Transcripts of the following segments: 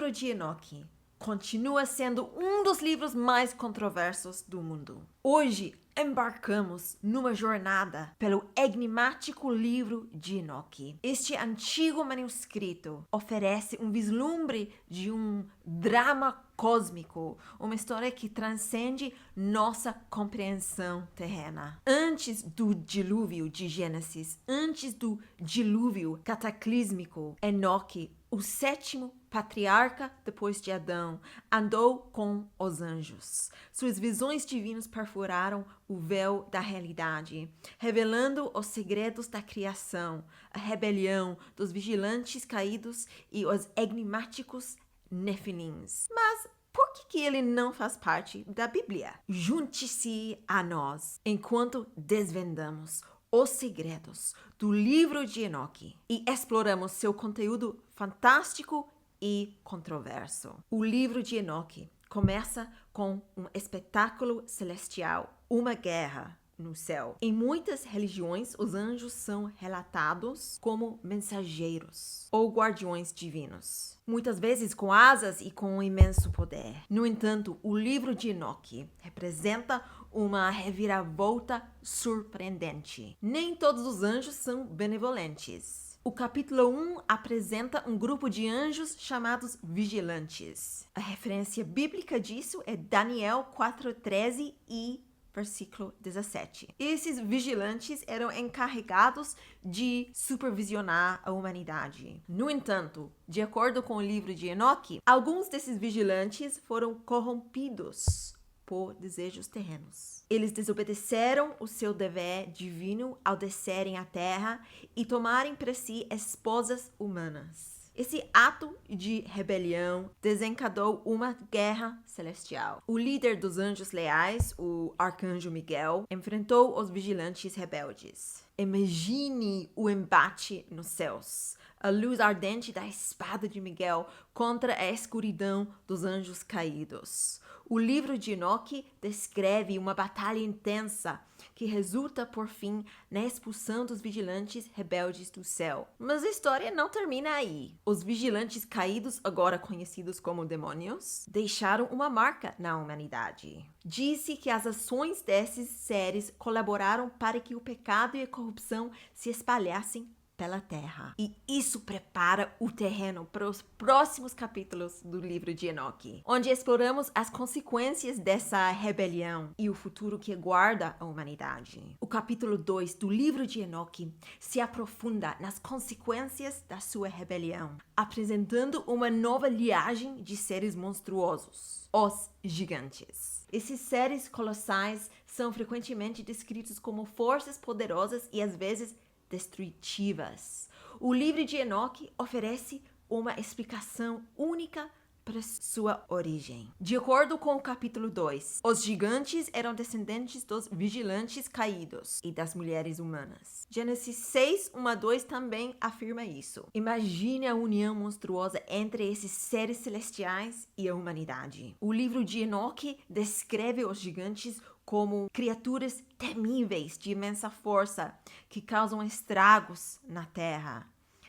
livro de Enoque continua sendo um dos livros mais controversos do mundo. Hoje, embarcamos numa jornada pelo enigmático livro de Enoque. Este antigo manuscrito oferece um vislumbre de um drama cósmico, uma história que transcende nossa compreensão terrena. Antes do dilúvio de Gênesis, antes do dilúvio cataclísmico, Enoque, o sétimo patriarca depois de Adão, andou com os anjos. Suas visões divinas perfuraram o véu da realidade, revelando os segredos da criação, a rebelião dos vigilantes caídos e os enigmáticos Nefilins. Mas por que ele não faz parte da Bíblia? Junte-se a nós enquanto desvendamos os segredos do livro de Enoque e exploramos seu conteúdo fantástico e controverso. O livro de Enoque começa com um espetáculo celestial, uma guerra no céu. Em muitas religiões, os anjos são relatados como mensageiros ou guardiões divinos, muitas vezes com asas e com um imenso poder. No entanto, o livro de Enoque representa uma reviravolta surpreendente. Nem todos os anjos são benevolentes. O capítulo 1 apresenta um grupo de anjos chamados vigilantes. A referência bíblica disso é Daniel 4:13 e versículo 17. Esses vigilantes eram encarregados de supervisionar a humanidade. No entanto, de acordo com o livro de Enoque, alguns desses vigilantes foram corrompidos por desejos terrenos. Eles desobedeceram o seu dever divino ao descerem à terra e tomarem para si esposas humanas. Esse ato de rebelião desencadeou uma guerra celestial. O líder dos anjos leais, o arcanjo Miguel, enfrentou os vigilantes rebeldes. Imagine o embate nos céus. A luz ardente da espada de Miguel contra a escuridão dos anjos caídos. O livro de Enoque descreve uma batalha intensa que resulta, por fim, na expulsão dos vigilantes rebeldes do céu. Mas a história não termina aí. Os vigilantes caídos, agora conhecidos como demônios, deixaram uma marca na humanidade. Disse que as ações desses seres colaboraram para que o pecado e a corrupção se espalhassem pela terra. E isso prepara o terreno para os próximos capítulos do livro de Enoque, onde exploramos as consequências dessa rebelião e o futuro que aguarda a humanidade. O capítulo 2 do livro de Enoque se aprofunda nas consequências da sua rebelião, apresentando uma nova linhagem de seres monstruosos, os gigantes. Esses seres colossais são frequentemente descritos como forças poderosas e às vezes destrutivas. O livro de Enoque oferece uma explicação única para sua origem. De acordo com o capítulo 2, os gigantes eram descendentes dos vigilantes caídos e das mulheres humanas. Gênesis 6, 1 a 2 também afirma isso. Imagine a união monstruosa entre esses seres celestiais e a humanidade. O livro de Enoque descreve os gigantes como criaturas temíveis de imensa força que causam estragos na terra.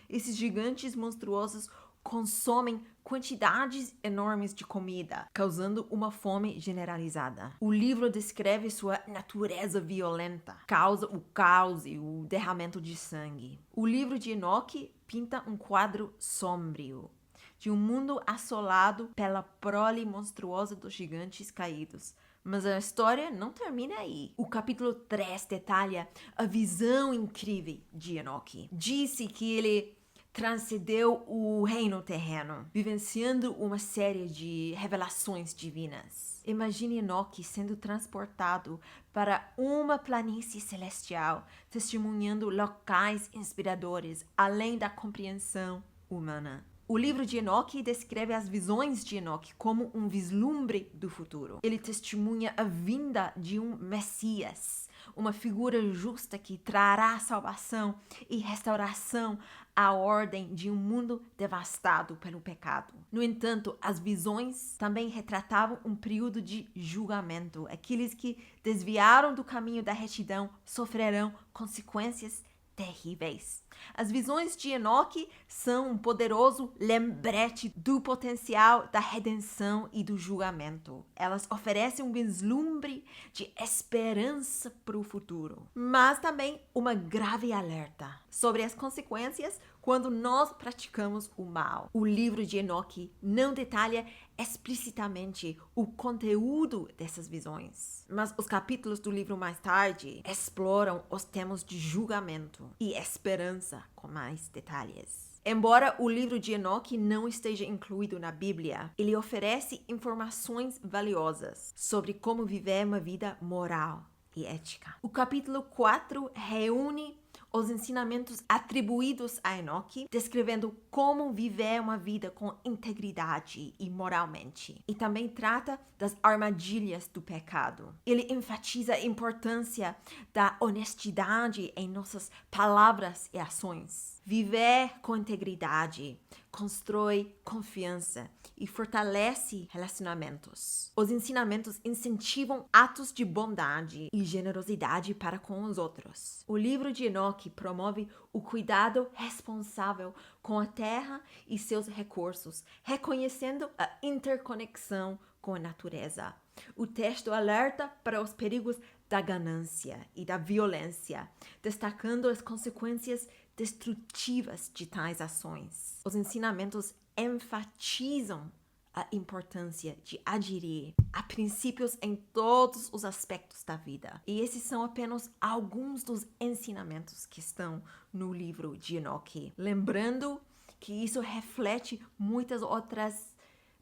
Esses gigantes monstruosos consomem quantidades enormes de comida, causando uma fome generalizada. O livro descreve sua natureza violenta, causa o caos e o derramamento de sangue. O livro de Enoque pinta um quadro sombrio de um mundo assolado pela prole monstruosa dos gigantes caídos. Mas a história não termina aí. O capítulo 3 detalha a visão incrível de Enoque. Disse que ele transcendeu o reino terreno, vivenciando uma série de revelações divinas. Imagine Enoque sendo transportado para uma planície celestial, testemunhando locais inspiradores, além da compreensão humana. O livro de Enoque descreve as visões de Enoque como um vislumbre do futuro. Ele testemunha a vinda de um Messias, uma figura justa que trará salvação e restauração à ordem de um mundo devastado pelo pecado. No entanto, as visões também retratavam um período de julgamento. Aqueles que desviaram do caminho da retidão sofrerão consequências terríveis. As visões de Enoque são um poderoso lembrete do potencial da redenção e do julgamento. Elas oferecem um vislumbre de esperança para o futuro, mas também uma grave alerta sobre as consequências quando nós praticamos o mal. O livro de Enoque não detalha explicitamente o conteúdo dessas visões, mas os capítulos do livro mais tarde exploram os temas de julgamento e esperança com mais detalhes. Embora o livro de Enoque não esteja incluído na Bíblia, ele oferece informações valiosas sobre como viver uma vida moral e ética. O capítulo 4 reúne os ensinamentos atribuídos a Enoque, descrevendo como viver uma vida com integridade e moralmente. E também trata das armadilhas do pecado. Ele enfatiza a importância da honestidade em nossas palavras e ações. Viver com integridade constrói confiança e fortalece relacionamentos. Os ensinamentos incentivam atos de bondade e generosidade para com os outros. O livro de Enoque promove o cuidado responsável com a terra e seus recursos, reconhecendo a interconexão com a natureza. O texto alerta para os perigos da ganância e da violência, destacando as consequências destrutivas de tais ações. Os ensinamentos enfatizam a importância de aderir a princípios em todos os aspectos da vida. E esses são apenas alguns dos ensinamentos que estão no livro de Enoque. Lembrando que isso reflete muitas outras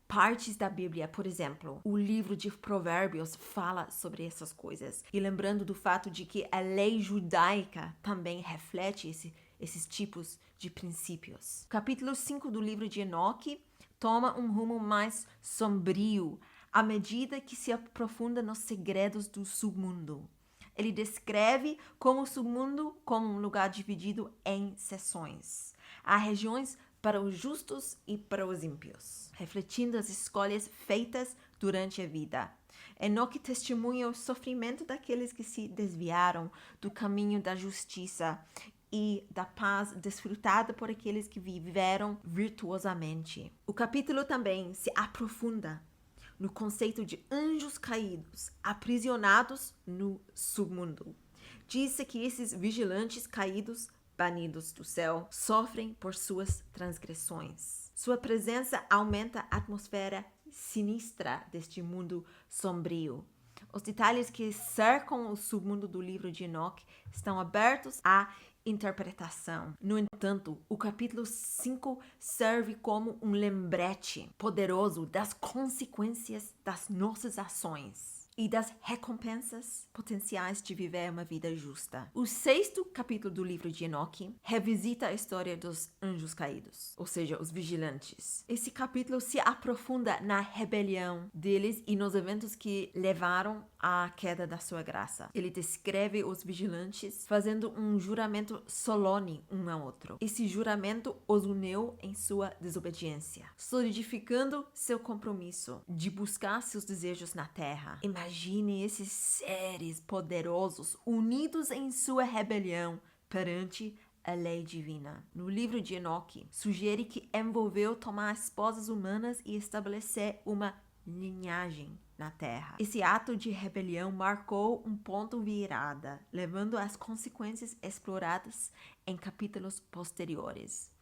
partes da Bíblia. Por exemplo, o livro de Provérbios fala sobre essas coisas. E lembrando do fato de que a lei judaica também reflete esses tipos de princípios. Capítulo 5 do livro de Enoque toma um rumo mais sombrio à medida que se aprofunda nos segredos do submundo. Ele descreve como o submundo como um lugar dividido em seções. Há regiões para os justos e para os ímpios, refletindo as escolhas feitas durante a vida. Enoque testemunha o sofrimento daqueles que se desviaram do caminho da justiça e da paz desfrutada por aqueles que viveram virtuosamente. O capítulo também se aprofunda no conceito de anjos caídos, aprisionados no submundo. Diz-se que esses vigilantes caídos, banidos do céu, sofrem por suas transgressões. Sua presença aumenta a atmosfera sinistra deste mundo sombrio. Os detalhes que cercam o submundo do livro de Enoque estão abertos à interpretação. No entanto, o capítulo 5 serve como um lembrete poderoso das consequências das nossas ações e das recompensas potenciais de viver uma vida justa. O 6º capítulo do livro de Enoque revisita a história dos anjos caídos, ou seja, os vigilantes. Esse capítulo se aprofunda na rebelião deles e nos eventos que levaram à queda da sua graça. Ele descreve os vigilantes fazendo um juramento solene um ao outro. Esse juramento os uniu em sua desobediência, solidificando seu compromisso de buscar seus desejos na terra. Imagine esses seres poderosos unidos em sua rebelião perante a lei divina. No livro de Enoque, sugere que envolveu tomar esposas humanas e estabelecer uma linhagem na terra. Esse ato de rebelião marcou um ponto virada, levando às consequências exploradas em capítulos posteriores.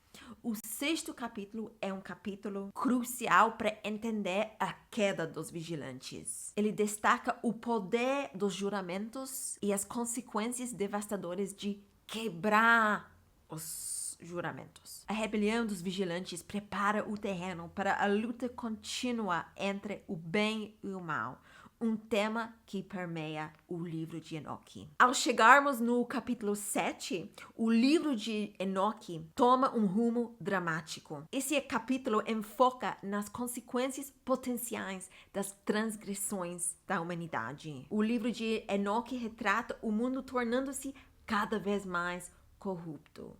O 6º capítulo é um capítulo crucial para entender a queda dos vigilantes. Ele destaca o poder dos juramentos e as consequências devastadoras de quebrar os juramentos. A rebelião dos vigilantes prepara o terreno para a luta contínua entre o bem e o mal, um tema que permeia o livro de Enoque. Ao chegarmos no capítulo 7, o livro de Enoque toma um rumo dramático. Esse capítulo enfoca nas consequências potenciais das transgressões da humanidade. O livro de Enoque retrata o mundo tornando-se cada vez mais corrupto.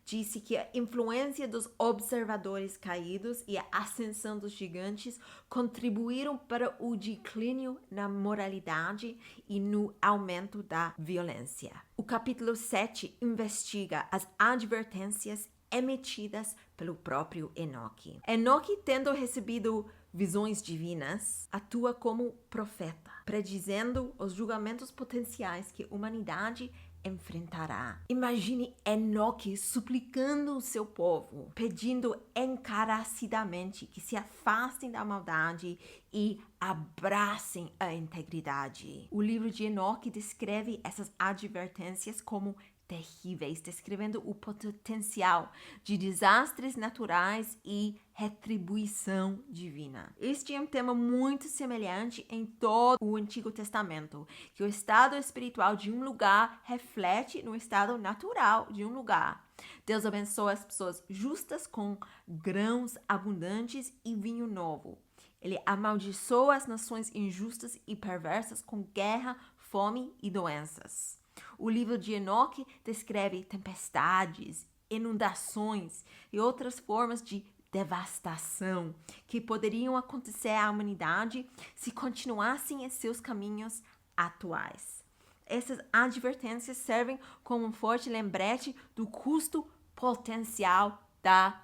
disse que a influência dos observadores caídos e a ascensão dos gigantes contribuíram para o declínio na moralidade e no aumento da violência. O capítulo 7 investiga as advertências emitidas pelo próprio Enoque. Enoque, tendo recebido visões divinas, atua como profeta, predizendo os julgamentos potenciais que a humanidade enfrentará. Imagine Enoque suplicando o seu povo, pedindo encarecidamente que se afastem da maldade e abracem a integridade. O livro de Enoque descreve essas advertências como terríveis, descrevendo o potencial de desastres naturais e retribuição divina. Este é um tema muito semelhante em todo o Antigo Testamento, que o estado espiritual de um lugar reflete no estado natural de um lugar. Deus abençoa as pessoas justas com grãos abundantes e vinho novo. Ele amaldiçoa as nações injustas e perversas com guerra, fome e doenças. O livro de Enoque descreve tempestades, inundações e outras formas de devastação que poderiam acontecer à humanidade se continuassem em seus caminhos atuais. Essas advertências servem como um forte lembrete do custo potencial da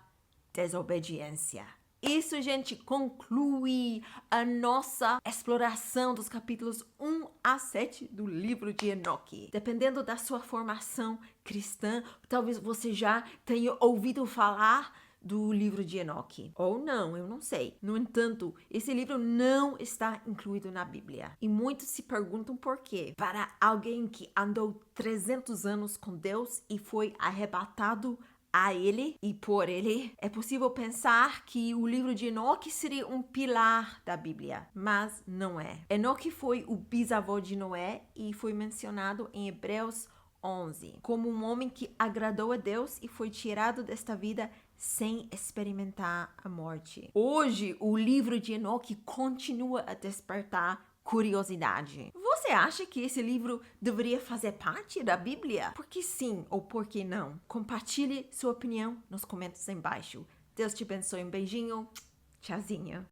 desobediência. Isso, gente, conclui a nossa exploração dos capítulos 1 a 7 do livro de Enoque. Dependendo da sua formação cristã, talvez você já tenha ouvido falar do livro de Enoque. Ou não, eu não sei. No entanto, esse livro não está incluído na Bíblia. E muitos se perguntam por quê. Para alguém que andou 300 anos com Deus e foi arrebatado a ele e por ele, é possível pensar que o livro de Enoque seria um pilar da Bíblia, mas não é. Enoque foi o bisavô de Noé e foi mencionado em Hebreus 11 como um homem que agradou a Deus e foi tirado desta vida sem experimentar a morte. Hoje, o livro de Enoque continua a despertar curiosidade. Você acha que esse livro deveria fazer parte da Bíblia? Por que sim ou por que não? Compartilhe sua opinião nos comentários embaixo. Deus te abençoe. Um beijinho. Tchauzinho.